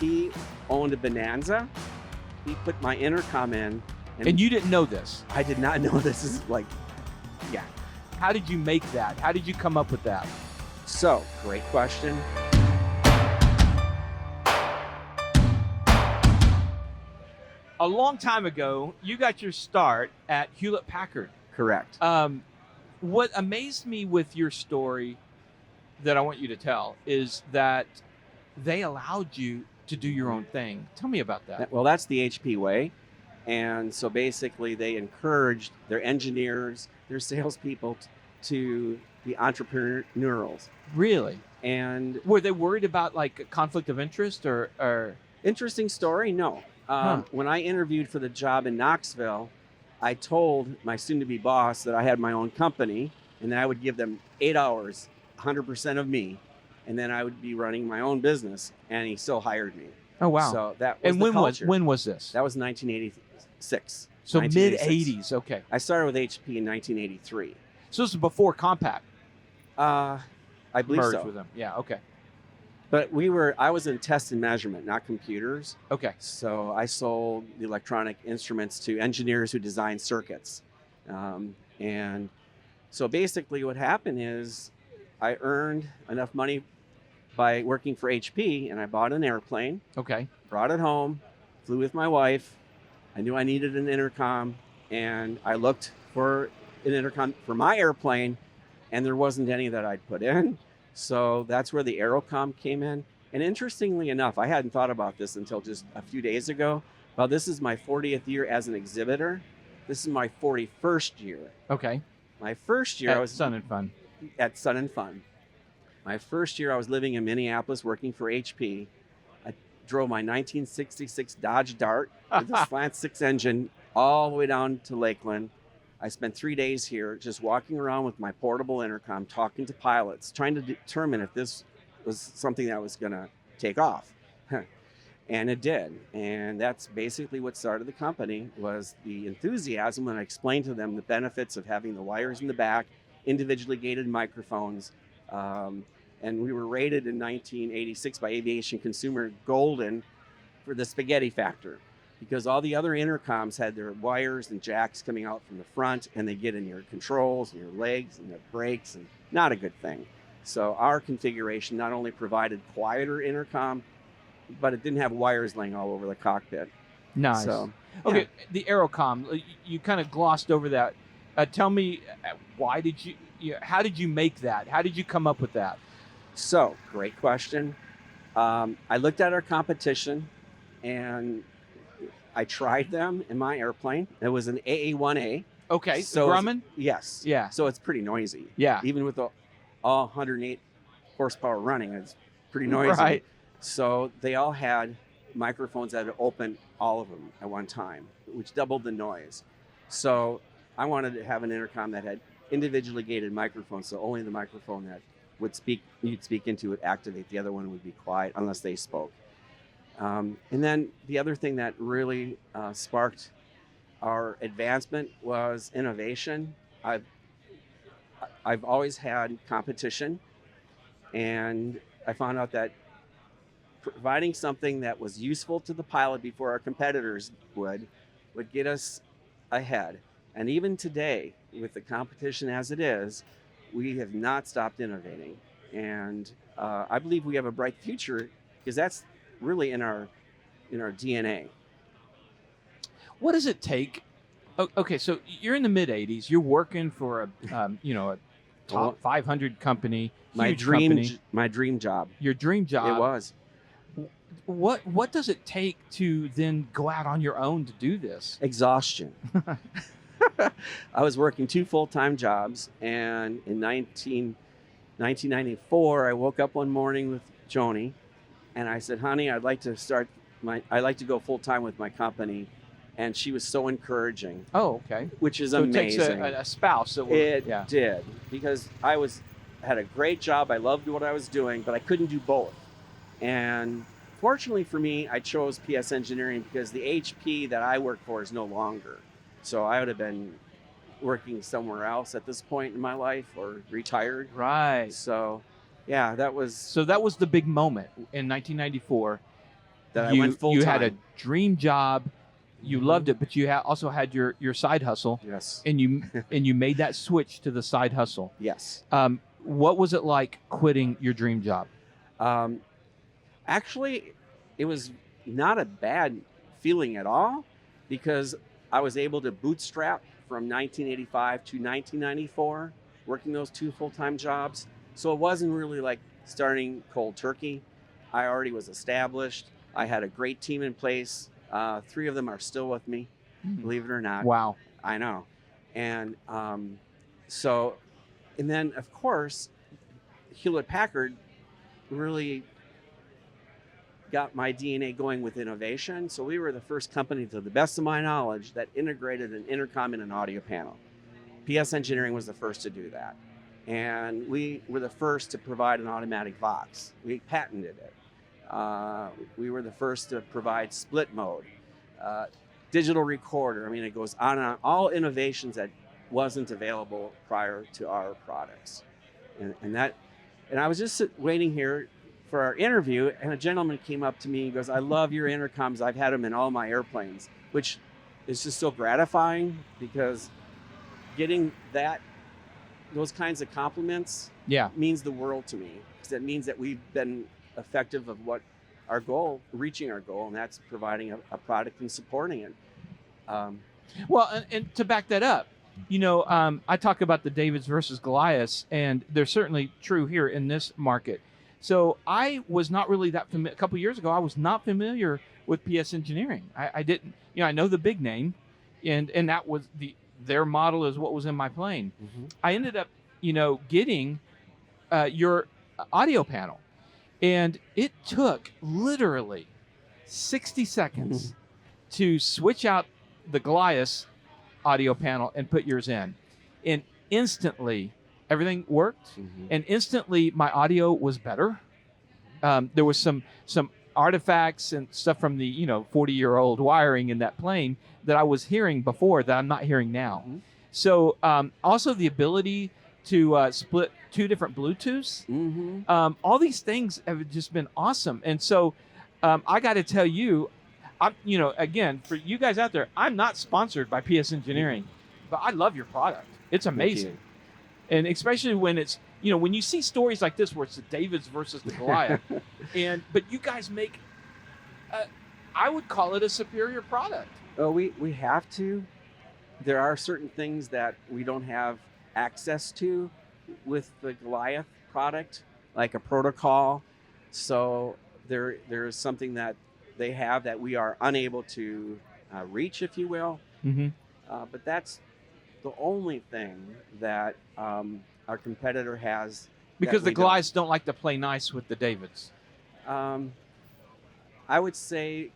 He owned a Bonanza. He put my intercom in. And you didn't know this? I did not know this is like, yeah. How did you make that? How did you come up with that? So, great question. A long time ago, you got your start at Hewlett Packard. Correct. What amazed me with your story that I want you to tell is that they allowed you to do your own thing. Tell me about that. Well, that's the HP way. And so basically they encouraged their engineers, their salespeople to be entrepreneurial. Really? And were they worried about like a conflict of interest or? Interesting story? No. When I interviewed for the job in Knoxville, I told my soon-to-be boss that I had my own company and that I would give them 8 hours, 100% of me, and then I would be running my own business, and he still hired me. Oh, wow. So that was and the culture. when was this? That was 1986. So mid-'80s, okay. I started with HP in 1983. So this is before Compaq I believe merged so. with them. Yeah, okay. But I was in test and measurement, not computers. Okay. So I sold the electronic instruments to engineers who design circuits. And so basically what happened is I earned enough money by working for HP, and I bought an airplane. Okay. Brought it home, flew with my wife. I knew I needed an intercom, and I looked for an intercom for my airplane, and there wasn't any that I'd put in. So that's where the Aerocom came in. And interestingly enough, I hadn't thought about this until just a few days ago. Well, this is my 40th year as an exhibitor. This is my 41st year. Okay. My first year At I was Sun and Fun. At Sun and Fun. My first year I was living in Minneapolis working for HP. I drove my 1966 Dodge Dart with a slant six engine all the way down to Lakeland. I spent 3 days here just walking around with my portable intercom, talking to pilots, trying to determine if this was something that was going to take off. And it did. And that's basically what started the company, was the enthusiasm when I explained to them the benefits of having the wires in the back, individually gated microphones. And we were rated in 1986 by Aviation Consumer Golden for the spaghetti factor, because all the other intercoms had their wires and jacks coming out from the front, and they get in your controls and your legs and the brakes, and not a good thing. So our configuration not only provided quieter intercom, but it didn't have wires laying all over the cockpit. Nice. So, okay, yeah. The Aerocom, you kind of glossed over that. Tell me, how did you make that? How did you come up with that? So, great question. I looked at our competition, and I tried them in my airplane. It was an AA-1A. Okay, so Grumman? Yes. Yeah. So it's pretty noisy. Yeah. Even with all 108 horsepower running, it's pretty noisy. Right. So they all had microphones that would open, all of them at one time, which doubled the noise. So I wanted to have an intercom that had individually gated microphones, so only the microphone that you'd speak into would activate. The other one would be quiet unless they spoke. And then the other thing that really sparked our advancement was innovation. I've always had competition, and I found out that providing something that was useful to the pilot before our competitors would get us ahead. And even today, with the competition as it is, we have not stopped innovating. And I believe we have a bright future, because that's really in our DNA. What does it take? Okay, so you're in the mid-'80s. You're working for a top 500 company, huge company. My dream job. Your dream job. It was. What does it take to then go out on your own to do this? Exhaustion. I was working 2 full-time jobs, and in 1994, I woke up one morning with Joni, and I said, "Honey, I'd like to go full-time with my company." And she was so encouraging. Oh, okay. Which is so amazing. It takes a spouse. It did, because I had a great job. I loved what I was doing, but I couldn't do both. And fortunately for me, I chose PS Engineering because the HP that I work for is no longer. So I would have been working somewhere else at this point in my life, or retired. Right. So, yeah, that was... So that was the big moment in 1994. that I went full you time. had a dream job, you loved it, but you also had your side hustle, Yes. and you made that switch to the side hustle. Yes. What was it like quitting your dream job? Actually, it was not a bad feeling at all, because I was able to bootstrap from 1985 to 1994, working those 2 full-time jobs. So it wasn't really like starting cold turkey. I already was established. I had a great team in place. 3 of them are still with me, believe it or not. Wow. I know. And so, and then of course, Hewlett Packard really got my DNA going with innovation. So we were the first company, to the best of my knowledge, that integrated an intercom in an audio panel. PS Engineering was the first to do that. And we were the first to provide an automatic Vox. We patented it. We were the first to provide split mode, digital recorder. I mean, it goes on and on. All innovations that wasn't available prior to our products. And I was just waiting here for our interview, and a gentleman came up to me and goes, "I love your intercoms. I've had them in all my airplanes," which is just so gratifying, because getting those kinds of compliments means the world to me, because that means that we've been effective of what our goal, reaching our goal, and that's providing a product and supporting it. Well, and to back that up, I talk about the Davids versus Goliaths, and they're certainly true here in this market. So I was not really that familiar. A couple years ago, I was not familiar with PS Engineering. I didn't, I know the big name, and that was their model is what was in my plane. Mm-hmm. I ended up, getting your audio panel, and it took literally 60 seconds to switch out the Goliath audio panel and put yours in, and instantly everything worked, and instantly my audio was better. There was some artifacts and stuff from the 40-year-old wiring in that plane that I was hearing before that I'm not hearing now. So also the ability to split 2 different Bluetooths. All these things have just been awesome. And so I got to tell you, again, for you guys out there, I'm not sponsored by PS Engineering, but I love your product. It's amazing. And especially when it's, when you see stories like this where it's the Davids versus the Goliath, but you guys make, I would call it a superior product. Oh, we have to. There are certain things that we don't have access to with the Goliath product, like a protocol. So there is something that they have that we are unable to reach, if you will. But that's the only thing that our competitor has. Because the Goliaths don't like to play nice with the Davids. I would say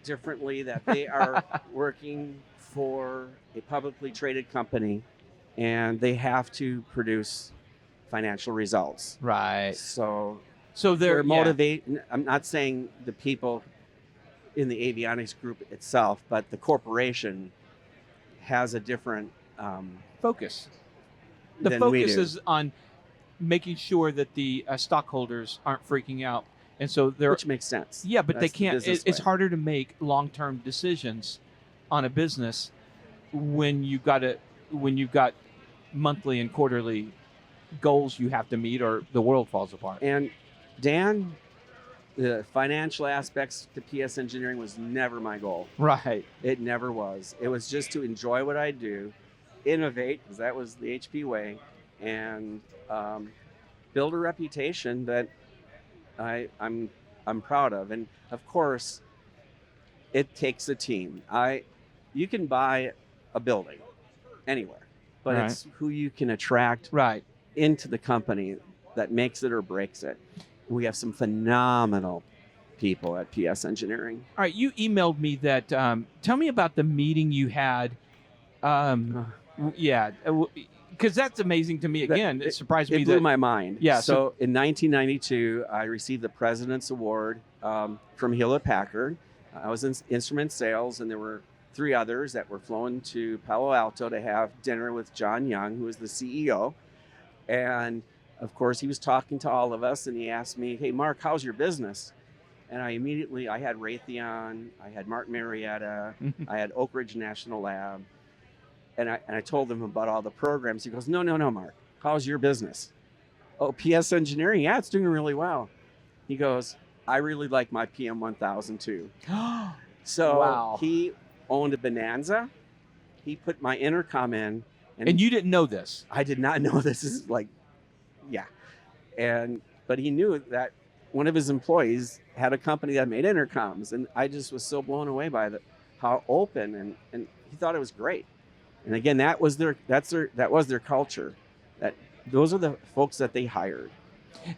differently that they are working for a publicly traded company, and they have to produce financial results. Right. So they're motivating. I'm not saying the people in the avionics group itself, but the corporation has a different focus. The focus is on making sure that the stockholders aren't freaking out, and so which makes sense. Yeah, but That's they can't. It's way. harder to make long-term decisions on a business when you've got monthly and quarterly goals you have to meet, or the world falls apart. And Dan, the financial aspects to PS Engineering was never my goal. Right. It never was. It was just to enjoy what I do, innovate, because that was the HP way, and build a reputation that I'm proud of. And of course, it takes a team. You can buy a building anywhere, but Right. It's who you can attract Right. into the company that makes it or breaks it. We have some phenomenal people at PS Engineering. All right, you emailed me that. Tell me about the meeting you had. Because that's amazing to me. Again, it surprised me. It blew my mind. Yeah. So in 1992, I received the President's Award from Hewlett Packard. I was in instrument sales, and there were 3 others that were flown to Palo Alto to have dinner with John Young, who was the CEO. And of course, he was talking to all of us, and he asked me, "Hey, Mark, how's your business?" And I had Raytheon, I had Martin Marietta, I had Oak Ridge National Lab. And I told him about all the programs. He goes, no, Mark, how's your business? Oh, PS Engineering, yeah, it's doing really well. He goes, I really like my PM1000 too. So Wow. he owned a Bonanza. He put my intercom in. And you didn't know this? I did not know this is like, yeah. But he knew that one of his employees had a company that made intercoms. And I just was so blown away by how open, and he thought it was great. And again, that was their culture. Those are the folks that they hired.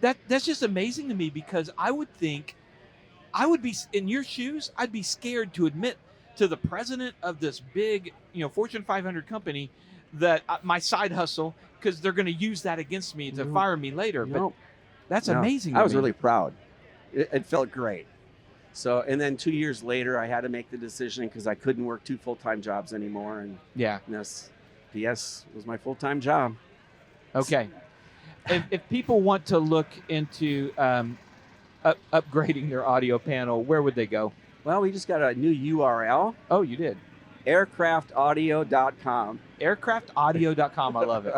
That's just amazing to me, because I would think, I would be in your shoes. I'd be scared to admit to the president of this big, Fortune 500 company that my side hustle, because they're going to use that against me to fire me later. No. But that's amazing. I was really proud. It felt great. So, and then 2 years later, I had to make the decision because I couldn't work 2 full-time jobs anymore. And this PS was my full-time job. Okay. If people want to look into upgrading their audio panel, where would they go? Well, we just got a new URL. Oh, you did? aircraftaudio.com. Aircraftaudio.com. I love it.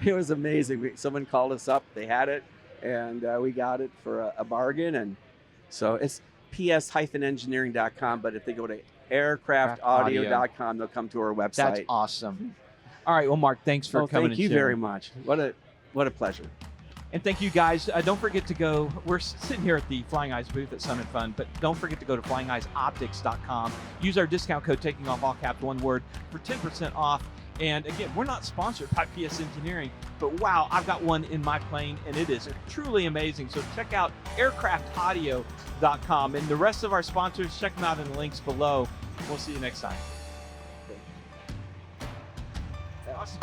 It was amazing. Someone called us up. They had it, and we got it for a bargain. And so it's ps-engineering.com, but if they go to aircraftaudio.com, they'll come to our website. That's awesome. All right. Well, Mark, thanks for coming. Thank you very much. What a pleasure. And thank you, guys. Don't forget to go. We're sitting here at the Flying Eyes booth at Sun and Fun, but don't forget to go to flyingeyesoptics.com. Use our discount code, taking off all caps, one word, for 10% off. And again, we're not sponsored by PS Engineering, but wow, I've got one in my plane, and it is truly amazing. So check out aircraftaudio.com. And the rest of our sponsors, check them out in the links below. We'll see you next time. Awesome.